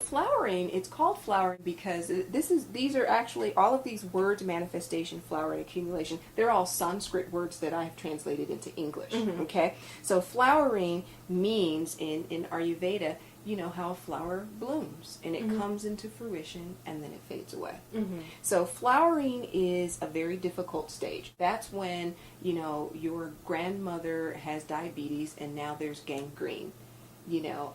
flowering, it's called flowering because these are actually, all of these words, manifestation, flower, and accumulation, they're all Sanskrit words that I have translated into English, okay? So flowering means, in Aryuveda, you know how a flower blooms, and it comes into fruition, and then it fades away. So flowering is a very difficult stage. That's when, you know, your grandmother has diabetes, and now there's gangrene. You know,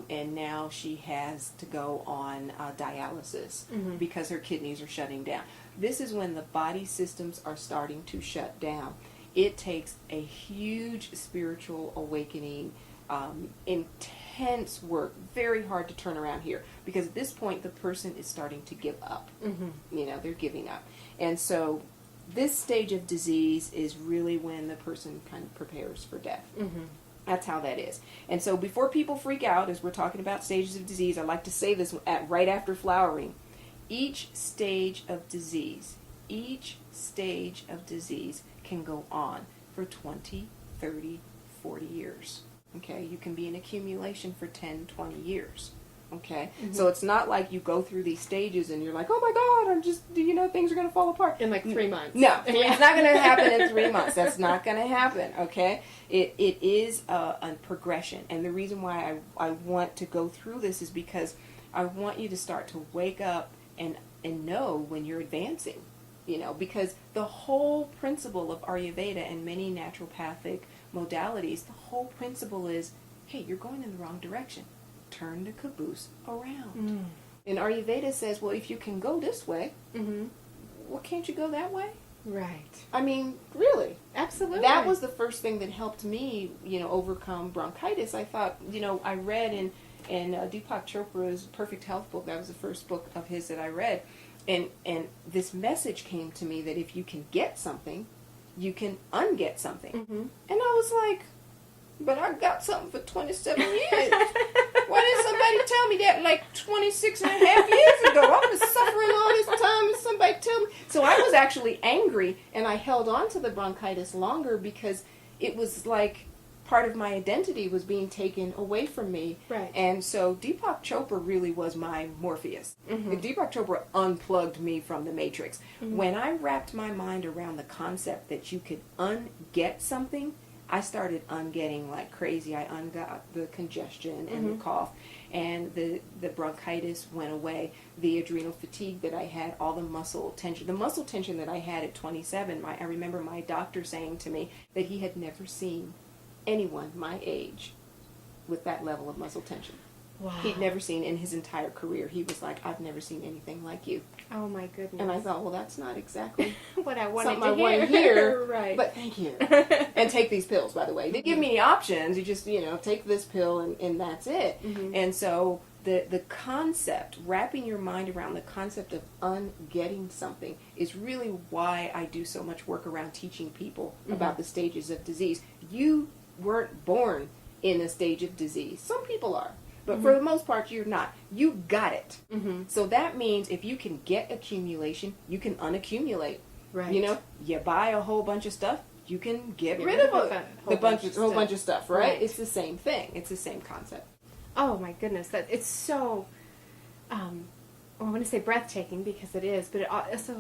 and now she has to go on dialysis because her kidneys are shutting down. This is when the body systems are starting to shut down. It takes a huge spiritual awakening, intense work, very hard to turn around here, because at this point the person is starting to give up. You know, they're giving up. And so this stage of disease is really when the person kind of prepares for death. That's how that is. And so before people freak out, as we're talking about stages of disease, I like to say this right after flowering. Each stage of disease can go on for 20, 30, 40 years. Okay? You can be in accumulation for 10, 20 years. Okay? So it's not like you go through these stages and you're like, oh my God, I'm just, you know, things are going to fall apart. In like 3 months. No, it's not going to happen in 3 months. That's not going to happen, okay? It is a progression. And the reason why I want to go through this is because I want you to start to wake up and know when you're advancing, you know, because the whole principle of Aryuveda and many naturopathic modalities, the whole principle is, hey, you're going in the wrong direction. Turn the caboose around. And Aryuveda says, well, if you can go this way, well, can't you go that way? Right. I mean, really. Absolutely. That was the first thing that helped me, you know, overcome bronchitis. I thought, you know, I read in Deepak Chopra's Perfect Health book, that was the first book of his that I read, and this message came to me that if you can get something, you can unget something. And I was like, but I got something for 27 years. Why didn't somebody tell me that like 26 and a half years ago? I was suffering all this time and somebody told me. So I was actually angry, and I held on to the bronchitis longer because it was like part of my identity was being taken away from me. Right. And so Deepak Chopra really was my Morpheus. Deepak Chopra unplugged me from the matrix. When I wrapped my mind around the concept that you could unget something, I started ungetting like crazy. I ungot the congestion and the cough, and the bronchitis went away. The adrenal fatigue that I had, all the muscle tension. The muscle tension that I had at 27, I remember my doctor saying to me that he had never seen anyone my age with that level of muscle tension. Wow. He'd never seen in his entire career. He was like, I've never seen anything like you. Oh my goodness. And I thought, well, that's not exactly what I wanted something to I want to hear. hear. Right. But thank you. And take these pills, by the way. They give me options. You just, you know, take this pill and that's it. And so the concept, wrapping your mind around the concept of ungetting something is really why I do so much work around teaching people about the stages of disease. You weren't born in a stage of disease. Some people are. But for the most part, you're not. You got it. So that means if you can get accumulation, you can unaccumulate. Right. You know, you buy a whole bunch of stuff, you can get rid of a whole bunch of stuff, right? It's the same thing. It's the same concept. Oh my goodness, that it's so. I want to say breathtaking because it is, but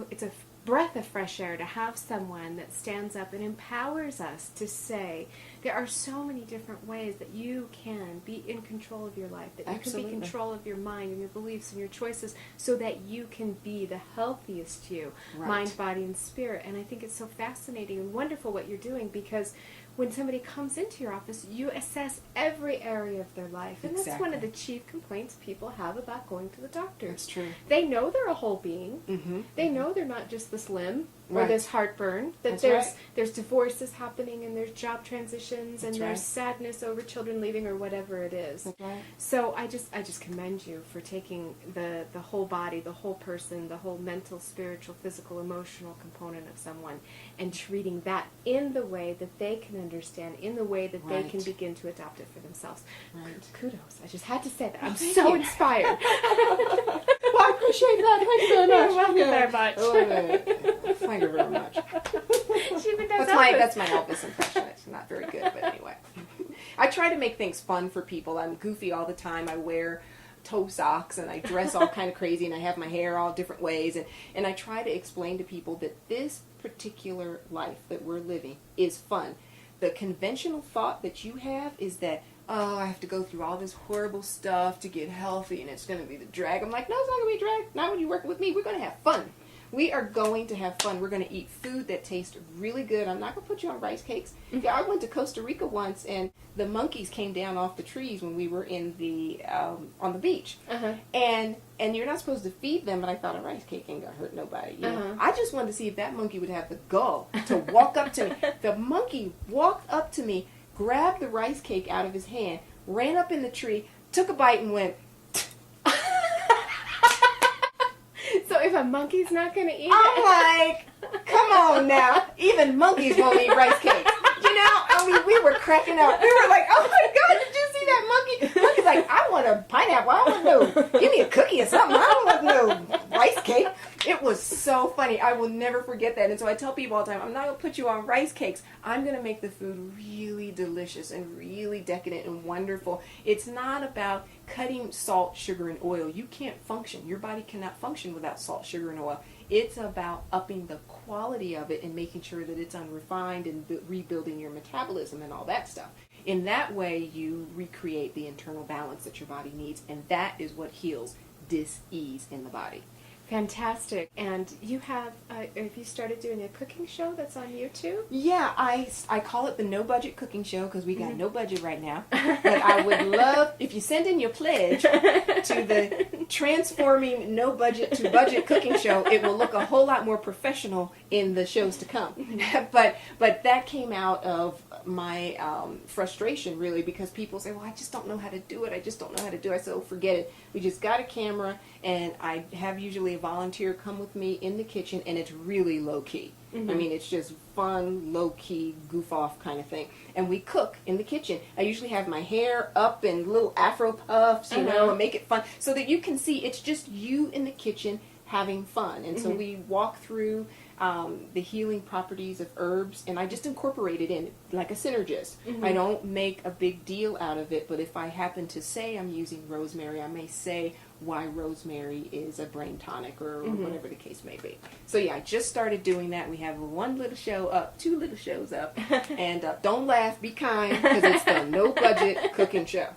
it's a breath of fresh air to have someone that stands up and empowers us to say there are so many different ways that you can be in control of your life, that you can be in control of your mind and your beliefs and your choices so that you can be the healthiest you, mind, body, and spirit. And I think it's so fascinating and wonderful what you're doing, because when somebody comes into your office, you assess every area of their life. And that's one of the chief complaints people have about going to the doctor. That's true. They know they're a whole being. They know they're not just this limb or this heartburn. That there's divorces happening, and there's job transitions, and there's sadness over children leaving or whatever it is. So I just commend you for taking the whole body, the whole person, the whole mental, spiritual, physical, emotional component of someone, and treating that in the way that they can understand, in the way that they can begin to adopt it for themselves. Kudos. I just had to say that. I'm so inspired. Well, I appreciate that. Thank you very much. You're welcome very much. Thank you very much. She even does that's my Elvis impression. It's not very good, but anyway. I try to make things fun for people. I'm goofy all the time. I wear toe socks and I dress all kind of crazy and I have my hair all different ways. And I try to explain to people that this particular life that we're living is fun. The conventional thought that you have is that, oh, I have to go through all this horrible stuff to get healthy and it's going to be the drag. I'm like, no, it's not going to be a drag. Not when you're working with me. We're going to have fun. We are going to have fun. We're going to eat food that tastes really good. I'm not going to put you on rice cakes. Yeah, I went to Costa Rica once, and the monkeys came down off the trees when we were in the on the beach. And you're not supposed to feed them, but I thought a rice cake ain't going to hurt nobody. You know? I just wanted to see if that monkey would have the gall to walk up to me. The monkey walked up to me, grabbed the rice cake out of his hand, ran up in the tree, took a bite, and went. So if a monkey's not going to eat I'm like, come on now. Even monkeys won't eat rice cakes. You know, I mean, we were cracking up. We were like, oh my God, did you see that monkey? Monkey's like, I want a pineapple. I want no, give me a cookie or something. I don't want no rice cake. It was so funny. I will never forget that. And so I tell people all the time, I'm not going to put you on rice cakes. I'm going to make the food really delicious and really decadent and wonderful. It's not about cutting salt, sugar, and oil. You can't function. Your body cannot function without salt, sugar, and oil. It's about upping the quality of it and making sure that it's unrefined and rebuilding your metabolism and all that stuff. In that way, you recreate the internal balance that your body needs, and that is what heals dis-ease in the body. Fantastic. And you have you started doing a cooking show that's on YouTube? Yeah, I call it the No Budget Cooking Show because we got no budget right now. But I would love, if you send in your pledge to the Transforming No Budget to Budget Cooking Show, it will look a whole lot more professional in the shows to come. But that came out of my frustration, really, because people say, well, I just don't know how to do it. I just don't know how to do it. I said, oh, forget it. We just got a camera, and I have usually a volunteer come with me in the kitchen, and it's really low-key. I mean, it's just fun, low-key, goof-off kind of thing. And we cook in the kitchen. I usually have my hair up in little afro puffs, you know, and make it fun so that you can see it's just you in the kitchen having fun. And so we walk through the healing properties of herbs, and I just incorporate it in like a synergist. I don't make a big deal out of it, but if I happen to say I'm using rosemary, I may say why rosemary is a brain tonic or whatever the case may be. So yeah, I just started doing that. We have one little show up, two little shows up, and don't laugh, be kind, because it's the No Budget Cooking Show.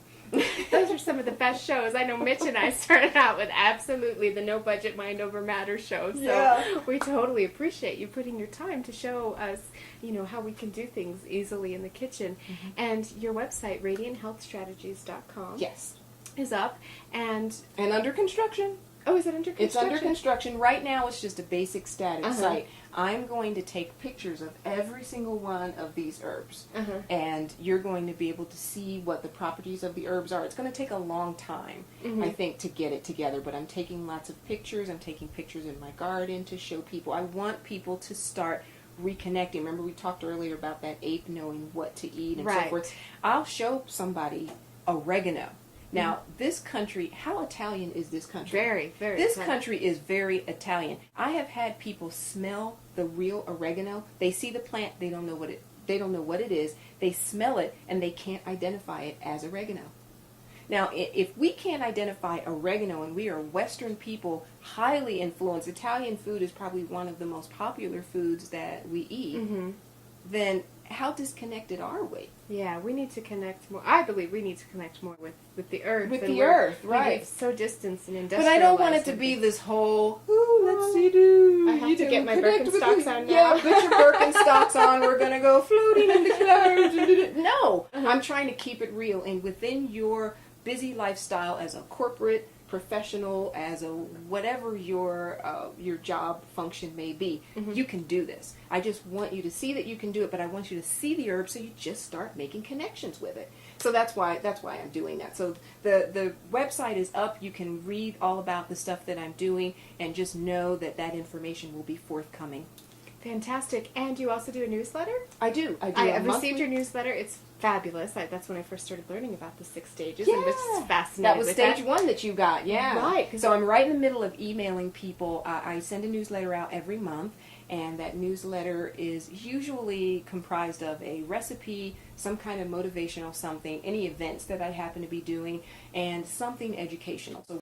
Those are some of the best shows. I know Mitch and I started out with absolutely the No Budget Mind Over Matter show. So we totally appreciate you putting your time to show us, you know, how we can do things easily in the kitchen. And your website, radianthealthstrategies.com, Yes. is up and under construction. Oh, is it under construction? It's under construction. Right now it's just a basic static site. I'm going to take pictures of every single one of these herbs. And you're going to be able to see what the properties of the herbs are. It's going to take a long time, I think, to get it together. But I'm taking lots of pictures. I'm taking pictures in my garden to show people. I want people to start reconnecting. Remember we talked earlier about that ape knowing what to eat and so forth. I'll show somebody oregano. Now, this country, how Italian is this country? Very, very This Italian. country is very Italian. I have had people smell the real oregano. They see the plant, they don't know what it is. They smell it and they can't identify it as oregano. Now, if we can't identify oregano, and we are Western people, highly influenced, Italian food is probably one of the most popular foods that we eat, then how disconnected are we? Yeah, we need to connect more. I believe we need to connect more with the earth. With the earth, right. We're so distanced and But industrialized. I don't want it to be this whole, ooh, let's see, do. I have to get my Birkenstocks on now. Yeah, put your Birkenstocks on. We're going to go floating in the clouds. No, I'm trying to keep it real. And within your busy lifestyle as a corporate professional, as a whatever your job function may be, you can do this. I just want you to see that you can do it, but I want you to see the herb so you just start making connections with it. So that's why I'm doing that. So the website is up. You can read all about the stuff that I'm doing, and just know that information will be forthcoming. Fantastic. And you also do a newsletter? I do. I've received your newsletter. It's fabulous. That's when I first started learning about the 6 stages, and was fascinated. That was with stage 1 that you got, Right. So I'm right in the middle of emailing people. I send a newsletter out every month, and that newsletter is usually comprised of a recipe, some kind of motivational something, any events that I happen to be doing, and something educational. So